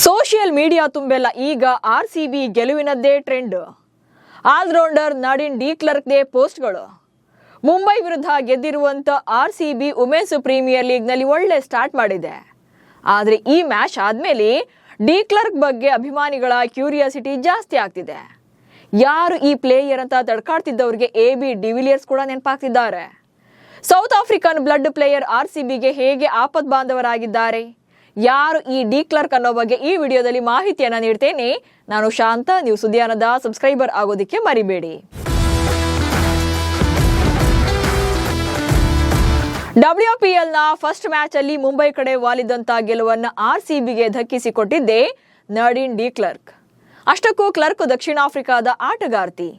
Social media ತುಂಬೆಲ್ಲ ಈಗ RCB ಗೆಲುವಿನದ್ದೇ trend. Allrounder ನಾಡಿನ್ D ಕ್ಲರ್ಕ್ಗೆ ಪೋಸ್ಟ್ಗಳು. ಮುಂಬೈ ವಿರುದ್ಧ ಗೆದ್ದಿರುವಂತ ಆರ್ಸಿಬಿ ವುಮೆನ್ಸ್ ಪ್ರೀಮಿಯರ್ ಲೀಗ್ನಲ್ಲಿ ಒಳ್ಳೆ ಸ್ಟಾರ್ಟ್ ಮಾಡಿದೆ. ಆದರೆ ಈ ಮ್ಯಾಚ್ ಆದ್ಮೇಲೆ ಡಿ ಕ್ಲರ್ಕ್ ಬಗ್ಗೆ ಅಭಿಮಾನಿಗಳ ಕ್ಯೂರಿಯಾಸಿಟಿ ಜಾಸ್ತಿ ಆಗ್ತಿದೆ. ಯಾರು ಈ ಪ್ಲೇಯರ್ ಅಂತ ತಡ್ಕಾಡ್ತಿದ್ದವರಿಗೆ AB ಡಿವಿಲಿಯರ್ಸ್ ಕೂಡ ನೆನಪಾಗ್ತಿದ್ದಾರೆ. ಸೌತ್ ಆಫ್ರಿಕನ್ ಬ್ಲಡ್ ಪ್ಲೇಯರ್ ಆರ್ಸಿಬಿಗೆ ಹೇಗೆ ಆಪತ್ ಬಾಂಧವರಾಗಿದ್ದಾರೆ, ಯಾರು ಈ ಡಿ ಕ್ಲರ್ಕ್ ಅನ್ನೋ ಬಗ್ಗೆ ಈ ವಿಡಿಯೋದಲ್ಲಿ ಮಾಹಿತಿಯನ್ನ ನೀಡ್ತೇನೆ. ನಾನು ಶಾಂತ. ನೀವು ಸುದ್ದಿಯಾನದ ಸಬ್ಸ್ಕ್ರೈಬರ್ ಆಗೋದಿಕ್ಕೆ ಮರಿಬೇಡಿ. WPL ನ ಫಸ್ಟ್ ಮ್ಯಾಚ್ ಅಲ್ಲಿ ಮುಂಬೈ ಕಡೆ ವಾಲಿದಂತ ಗೆಲುವನ್ನ ಆರ್ಸಿಬಿಗೆ ದಕ್ಕಿಸಿಕೊಟ್ಟಿದ್ದೆ ನಾಡಿನ್ ಡಿ ಕ್ಲರ್ಕ್. ಅಷ್ಟಕ್ಕೂ ಕ್ಲರ್ಕ್ ದಕ್ಷಿಣ ಆಫ್ರಿಕಾದ ಆಟಗಾರ್ತಿ.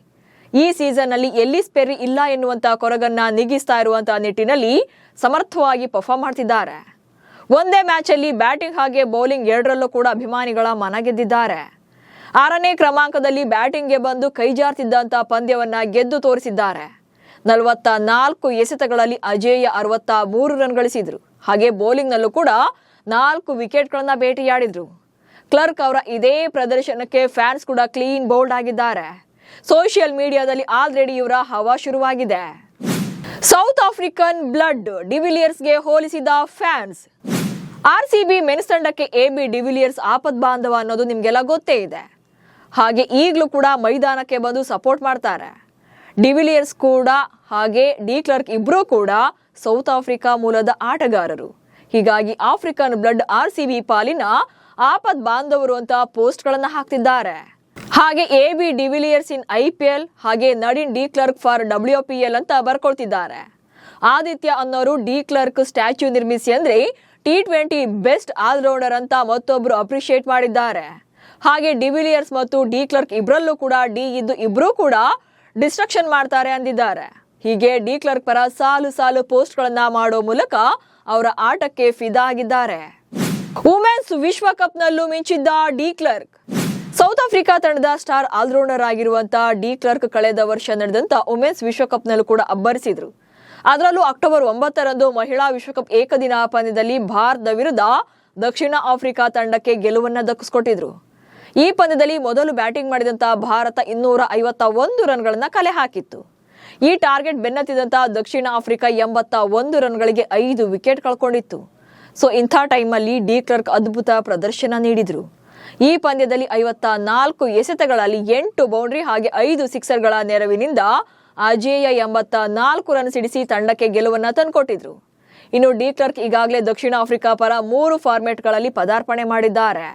ಈ ಸೀಸನ್ ಅಲ್ಲಿ ಎಲ್ಲಿಸ್ ಪೆರ್ರಿ ಇಲ್ಲ ಎನ್ನುವಂತ ಕೊರಗನ್ನ ನೀಗಿಸ್ತಾ ಇರುವಂತ ನಿಟ್ಟಿನಲ್ಲಿ ಸಮರ್ಥವಾಗಿ ಪರ್ಫಾರ್ಮ್ ಮಾಡ್ತಿದ್ದಾರೆ. ಒಂದೇ ಮ್ಯಾಚ್ ಅಲ್ಲಿ ಬ್ಯಾಟಿಂಗ್ ಹಾಗೆ ಬೌಲಿಂಗ್ ಎರಡರಲ್ಲೂ ಕೂಡ ಅಭಿಮಾನಿಗಳ ಮನ ಗೆದ್ದಿದ್ದಾರೆ. 6ನೇ ಕ್ರಮಾಂಕದಲ್ಲಿ ಬ್ಯಾಟಿಂಗ್ಗೆ ಬಂದು ಕೈಜಾರ್ತಿದ್ದಂತ ಪಂದ್ಯವನ್ನ ಗೆದ್ದು ತೋರಿಸಿದ್ದಾರೆ. 44 ಎಸೆತಗಳಲ್ಲಿ ಅಜೇಯ 63 ರನ್ ಗಳಿಸಿದ್ರು. ಹಾಗೆ ಬೌಲಿಂಗ್ ನಲ್ಲೂ ಕೂಡ 4 ವಿಕೆಟ್ಗಳನ್ನ ಬೇಟೆಯಾಡಿದ್ರು. ಕ್ಲರ್ಕ್ ಅವರ ಇದೇ ಪ್ರದರ್ಶನಕ್ಕೆ ಫ್ಯಾನ್ಸ್ ಕೂಡ ಕ್ಲೀನ್ ಬೌಲ್ಡ್ ಆಗಿದ್ದಾರೆ. ಸೋಷಿಯಲ್ ಮೀಡಿಯಾದಲ್ಲಿ ಆಲ್ರೆಡಿ ಇವರ ಹವಾ ಶುರುವಾಗಿದೆ. ಸೌತ್ ಆಫ್ರಿಕನ್ ಬ್ಲಡ್ ಡಿವಿಲಿಯರ್ಸ್ಗೆ ಹೋಲಿಸಿದ ಫ್ಯಾನ್ಸ್. ಆರ್ಸಿಬಿ ಮೆನ್ಸ್ ತಂಡಕ್ಕೆ AB ಡಿವಿಲಿಯರ್ಸ್ ಆಪತ್ ಬಾಂಧವ ಅನ್ನೋದು ನಿಮ್ಗೆಲ್ಲ ಗೊತ್ತೇ ಇದೆ. ಹಾಗೆ ಈಗಲೂ ಕೂಡ ಮೈದಾನಕ್ಕೆ ಬಂದು ಸಪೋರ್ಟ್ ಮಾಡ್ತಾರೆ. ಡಿವಿಲಿಯರ್ಸ್ ಕೂಡ ಹಾಗೆ ಡಿ ಕ್ಲರ್ಕ್ ಇಬ್ರು ಕೂಡ ಸೌತ್ ಆಫ್ರಿಕಾ ಮೂಲದ ಆಟಗಾರರು. ಹೀಗಾಗಿ ಆಫ್ರಿಕನ್ ಬ್ಲಡ್ ಆರ್ಸಿಬಿ ಪಾಲಿನ ಆಪತ್ ಬಾಂಧವರು ಅಂತ ಪೋಸ್ಟ್ಗಳನ್ನ ಹಾಕ್ತಿದ್ದಾರೆ. ಹಾಗೆ AB ಡಿವಿಲಿಯರ್ಸ್ ಇನ್ IPL ಹಾಗೆ ನಾಡಿನ್ ಡಿ ಕ್ಲರ್ಕ್ ಫಾರ್ WPL ಅಂತ ಬರ್ಕೊಳ್ತಿದ್ದಾರೆ. ಆದಿತ್ಯ ಅನ್ನೋರು ಡಿ ಕ್ಲರ್ಕ್ ಸ್ಟ್ಯಾಚ್ಯೂ ನಿರ್ಮಿಸಿ ಅಂದ್ರೆ T20 ಬೆಸ್ಟ್ ಆಲ್ರೌಂಡರ್ ಅಂತ ಮತ್ತೊಬ್ರು ಅಪ್ರಿಶಿಯೇಟ್ ಮಾಡಿದ್ದಾರೆ. ಹಾಗೆ ಡಿವಿಲಿಯರ್ಸ್ ಮತ್ತು ಡಿ ಕ್ಲರ್ಕ್ ಇಬ್ರಲ್ಲೂ ಕೂಡ ಡಿ ಇದ್ದು ಇಬ್ರು ಕೂಡ ಡಿಸ್ಟ್ರಕ್ಷನ್ ಮಾಡ್ತಾರೆ ಅಂದಿದ್ದಾರೆ. ಹೀಗೆ ಡಿ ಕ್ಲರ್ಕ್ ಪರ ಸಾಲು ಸಾಲು ಪೋಸ್ಟ್ ಗಳನ್ನ ಮಾಡೋ ಮೂಲಕ ಅವರ ಆಟಕ್ಕೆ ಫಿದಾ ಆಗಿದ್ದಾರೆ. ವುಮೆನ್ಸ್ ವಿಶ್ವಕಪ್ ನಲ್ಲೂ ಮಿಂಚಿದ್ದ ಡಿ ಕ್ಲರ್ಕ್. ಸೌತ್ ಆಫ್ರಿಕಾ ತಂಡದ ಸ್ಟಾರ್ ಆಲ್ರೌಂಡರ್ ಆಗಿರುವಂತ ಡಿ ಕ್ಲರ್ಕ್ ಕಳೆದ ವರ್ಷ ನಡೆದಂತ ವುಮೆನ್ಸ್ ವಿಶ್ವಕಪ್ ನಲ್ಲೂ ಕೂಡ ಅಬ್ಬರಿಸಿದ್ರು. ಅದರಲ್ಲೂ ಅಕ್ಟೋಬರ್ 9ರಂದು ಮಹಿಳಾ ವಿಶ್ವಕಪ್ ಏಕದಿನ ಪಂದ್ಯದಲ್ಲಿ ಭಾರತದ ವಿರುದ್ಧ ದಕ್ಷಿಣ ಆಫ್ರಿಕಾ ತಂಡಕ್ಕೆ ಗೆಲುವನ್ನ ದಕ್ಕಿಸಿಕೊಟ್ಟಿದ್ರು. ಈ ಪಂದ್ಯದಲ್ಲಿ ಮೊದಲು ಬ್ಯಾಟಿಂಗ್ ಮಾಡಿದಂತ ಭಾರತ 251 ರನ್ಗಳನ್ನ ಕಲೆ ಹಾಕಿತ್ತು. ಈ ಟಾರ್ಗೆಟ್ ಬೆನ್ನತ್ತಿದಂತ ದಕ್ಷಿಣ ಆಫ್ರಿಕಾ 81 ರನ್ಗಳಿಗೆ 5 ವಿಕೆಟ್ ಕಳ್ಕೊಂಡಿತ್ತು. ಸೊ ಇಂಥ ಟೈಮಲ್ಲಿ ಡಿ ಕ್ಲರ್ಕ್ ಅದ್ಭುತ ಪ್ರದರ್ಶನ ನೀಡಿದ್ರು. ಈ ಪಂದ್ಯದಲ್ಲಿ 54 ಎಸೆತಗಳಲ್ಲಿ 8 ಬೌಂಡ್ರಿ ಹಾಗೆ 5 ಸಿಕ್ಸರ್ಗಳ ನೆರವಿನಿಂದ ಅಜೇಯ 84 ರನ್ ಸಿಡಿಸಿ ತಂಡಕ್ಕೆ ಗೆಲುವನ್ನ ತಂದುಕೊಟ್ಟಿದ್ರು. ಇನ್ನು ಡಿ ಕ್ಲರ್ಕ್ ಈಗಾಗಲೇ ದಕ್ಷಿಣ ಆಫ್ರಿಕಾ ಪರ 3 ಫಾರ್ಮೆಟ್ಗಳಲ್ಲಿ ಪದಾರ್ಪಣೆ ಮಾಡಿದ್ದಾರೆ.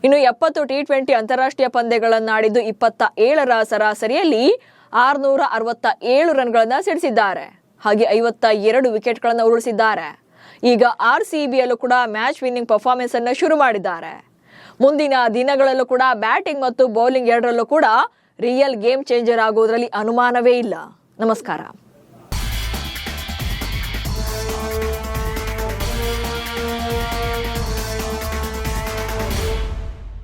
ಇನ್ನು 70 T20 ಅಂತಾರಾಷ್ಟ್ರೀಯ ಪಂದ್ಯಗಳನ್ನಾಡಿದ್ದು 27ರ ಸರಾಸರಿಯಲ್ಲಿ 667 ರನ್ಗಳನ್ನ ಸಿಡಿಸಿದ್ದಾರೆ. ಹಾಗೆ 52 ವಿಕೆಟ್ಗಳನ್ನ ಉರುಳಿಸಿದ್ದಾರೆ. ಈಗ RCBಯಲ್ಲೂ ಕೂಡ ಮ್ಯಾಚ್ ವಿನ್ನಿಂಗ್ ಪರ್ಫಾರ್ಮೆನ್ಸ್ ಅನ್ನು ಶುರು ಮಾಡಿದ್ದಾರೆ. ಮುಂದಿನ ದಿನಗಳಲ್ಲೂ ಕೂಡ ಬ್ಯಾಟಿಂಗ್ ಮತ್ತು ಬೌಲಿಂಗ್ ಎರಡರಲ್ಲೂ ಕೂಡ ರಿಯಲ್ ಗೇಮ್ ಚೇಂಜರ್ ಆಗೋದ್ರಲ್ಲಿ ಅನುಮಾನವೇ ಇಲ್ಲ. ನಮಸ್ಕಾರ.